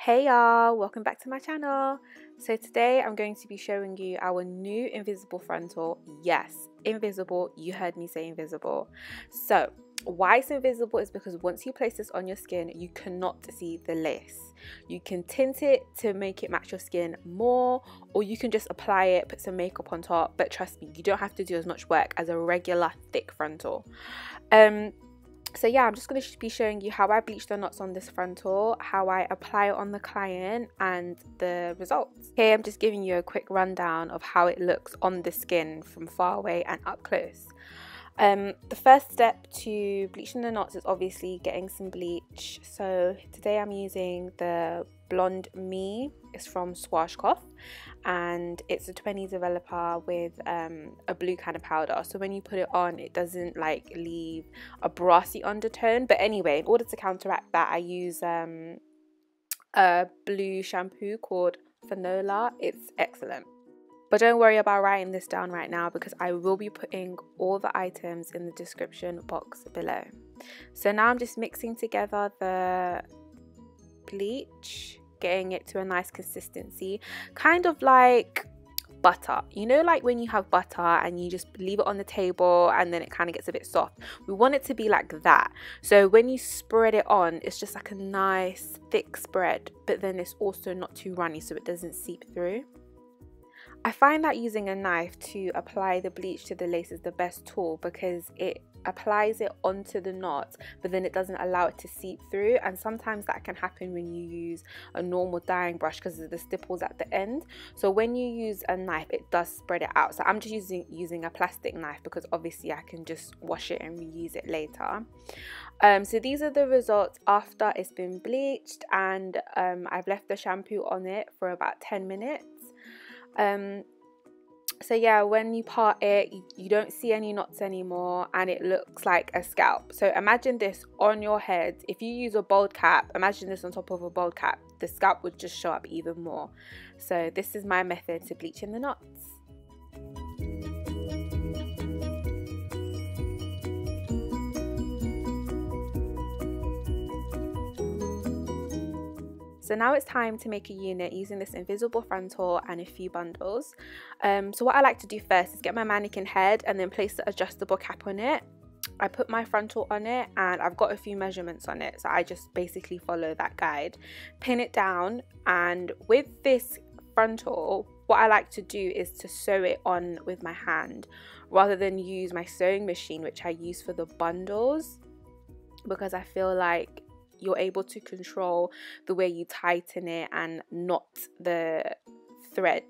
Hey y'all, welcome back to my channel. So today I'm going to be showing you our new invisible frontal. Yes, invisible, you heard me say invisible. So why it's invisible is because once you place this on your skin, you cannot see the lace. You can tint it to make it match your skin more, or you can just apply it, put some makeup on top, but trust me, you don't have to do as much work as a regular thick frontal. So yeah, I'm just going to be showing you how I bleach the knots on this frontal, how I apply it on the client, and the results. Okay, I'm just giving you a quick rundown of how it looks on the skin from far away and up close. The first step to bleaching the knots is obviously getting some bleach. So today I'm using the Blonde Me. It's from Swashcoff, and it's a 20 developer with a blue kind of powder. So when you put it on, it doesn't like leave a brassy undertone. But anyway, in order to counteract that, I use a blue shampoo called Frontal. It's excellent. But don't worry about writing this down right now, because I will be putting all the items in the description box below. So now I'm just mixing together the bleach, getting it to a nice consistency, kind of like butter. You know, like when you have butter and you just leave it on the table and then it kind of gets a bit soft. We want it to be like that. So when you spread it on, it's just like a nice thick spread, but then it's also not too runny so it doesn't seep through. I find that using a knife to apply the bleach to the lace is the best tool, because it applies it onto the knot, but then it doesn't allow it to seep through, and sometimes that can happen when you use a normal dyeing brush because of the stipples at the end. So when you use a knife, it does spread it out. So I'm just using a plastic knife because obviously I can just wash it and reuse it later. So these are the results after it's been bleached, and I've left the shampoo on it for about 10 minutes. So yeah, when you part it, you don't see any knots anymore, and it looks like a scalp. So imagine this on your head. If you use a bald cap, imagine this on top of a bald cap. The scalp would just show up even more. So this is my method to bleaching the knots. So now it's time to make a unit using this invisible frontal and a few bundles. So what I like to do first is get my mannequin head and then place the adjustable cap on it. I put my frontal on it and I've got a few measurements on it, so I just basically follow that guide, pin it down, and with this frontal, what I like to do is to sew it on with my hand rather than use my sewing machine, which I use for the bundles, because I feel like you're able to control the way you tighten it and knot the thread.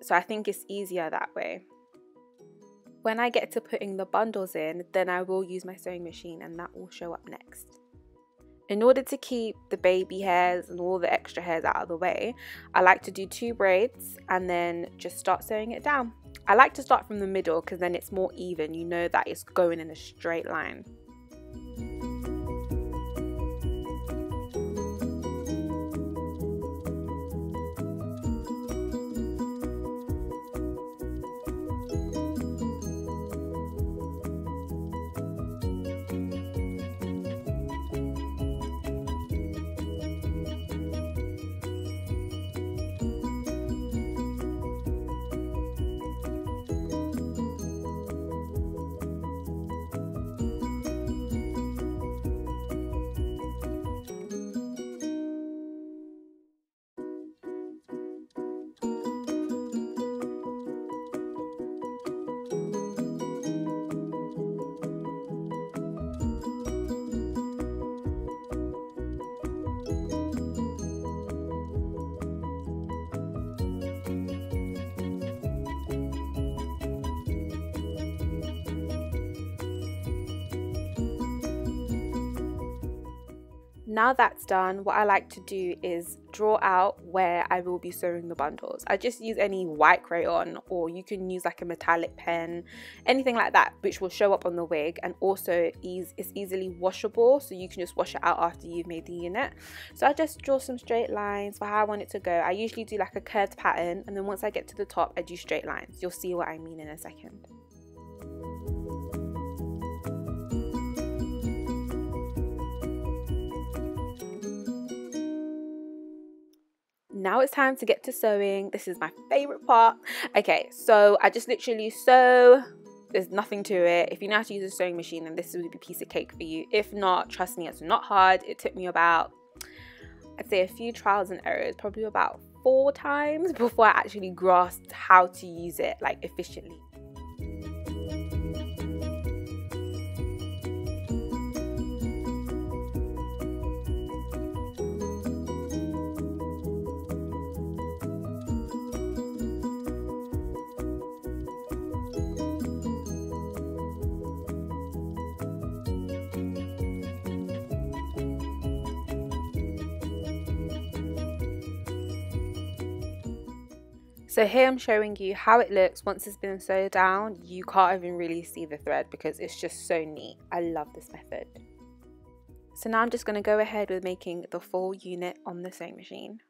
So I think it's easier that way. When I get to putting the bundles in, then I will use my sewing machine, and that will show up next. In order to keep the baby hairs and all the extra hairs out of the way, I like to do 2 braids and then just start sewing it down. I like to start from the middle because then it's more even. You know that it's going in a straight line. Now that's done, what I like to do is draw out where I will be sewing the bundles. I just use any white crayon, or you can use like a metallic pen, anything like that, which will show up on the wig, and also it's easily washable, so you can just wash it out after you've made the unit. So I just draw some straight lines for how I want it to go. I usually do like a curved pattern, and then once I get to the top, I do straight lines. You'll see what I mean in a second. now it's time to get to sewing. This is my favorite part. Okay, so I just literally sew. There's nothing to it. If you know how to use a sewing machine, then this would be a piece of cake for you. If not, trust me, it's not hard. It took me about, I'd say, a few trials and errors, probably about 4 times before I actually grasped how to use it like efficiently. So here I'm showing you how it looks once it's been sewed down. You can't even really see the thread because it's just so neat. I love this method. So now I'm just going to go ahead with making the full unit on the sewing machine.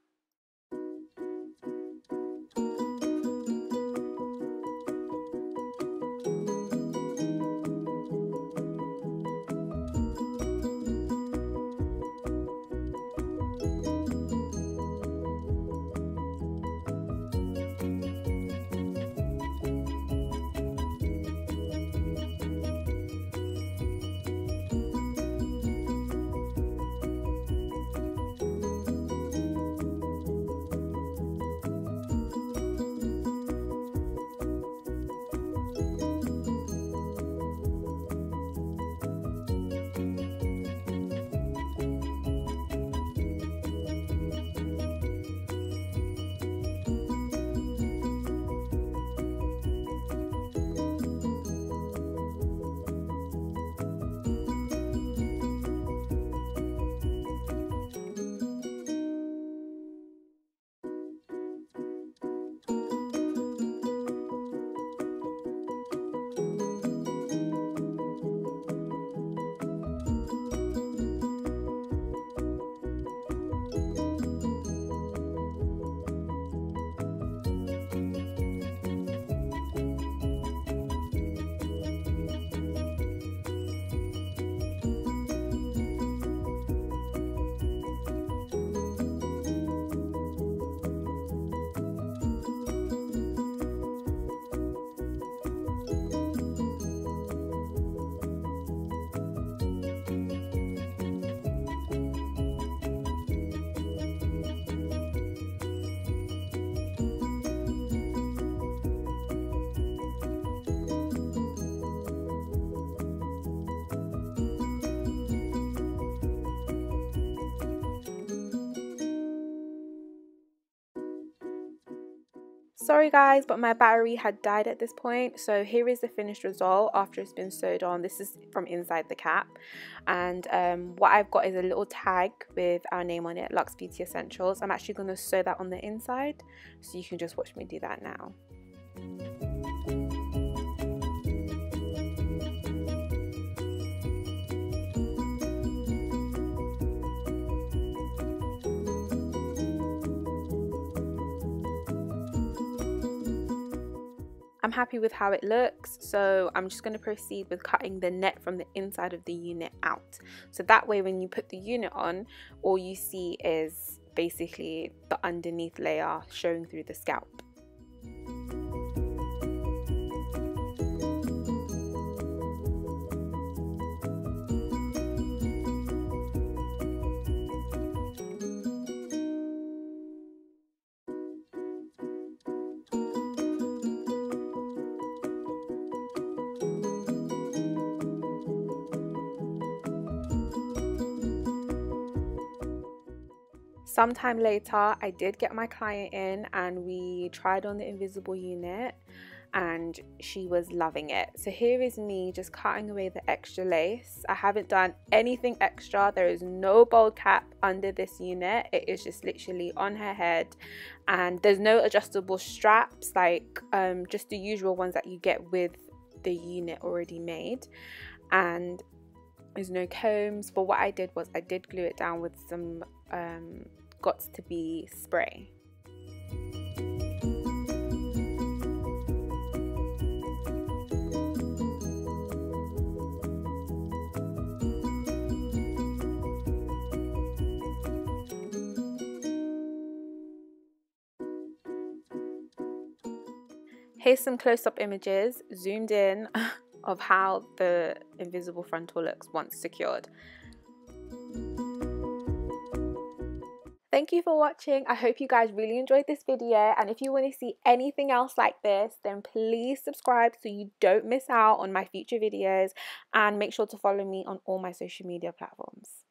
Sorry guys, but my battery had died at this point. So here is the finished result after it's been sewed on. This is from inside the cap, and what I've got is a little tag with our name on it, Luxe Beauty Essentials. I'm actually going to sew that on the inside, so you can just watch me do that now. I'm happy with how it looks, so I'm just going to proceed with cutting the net from the inside of the unit out. So that way when you put the unit on, all you see is basically the underneath layer showing through the scalp. Sometime later, I did get my client in and we tried on the invisible unit and she was loving it. So here is me just cutting away the extra lace. I haven't done anything extra. There is no bold cap under this unit. It is just literally on her head, and there's no adjustable straps, like just the usual ones that you get with the unit already made, and there's no combs. But what I did was I did glue it down with some Gots to Be spray. Here's some close-up images zoomed in of how the invisible frontal looks once secured. Thank you for watching. I hope you guys really enjoyed this video, and if you want to see anything else like this, then please subscribe so you don't miss out on my future videos, and make sure to follow me on all my social media platforms.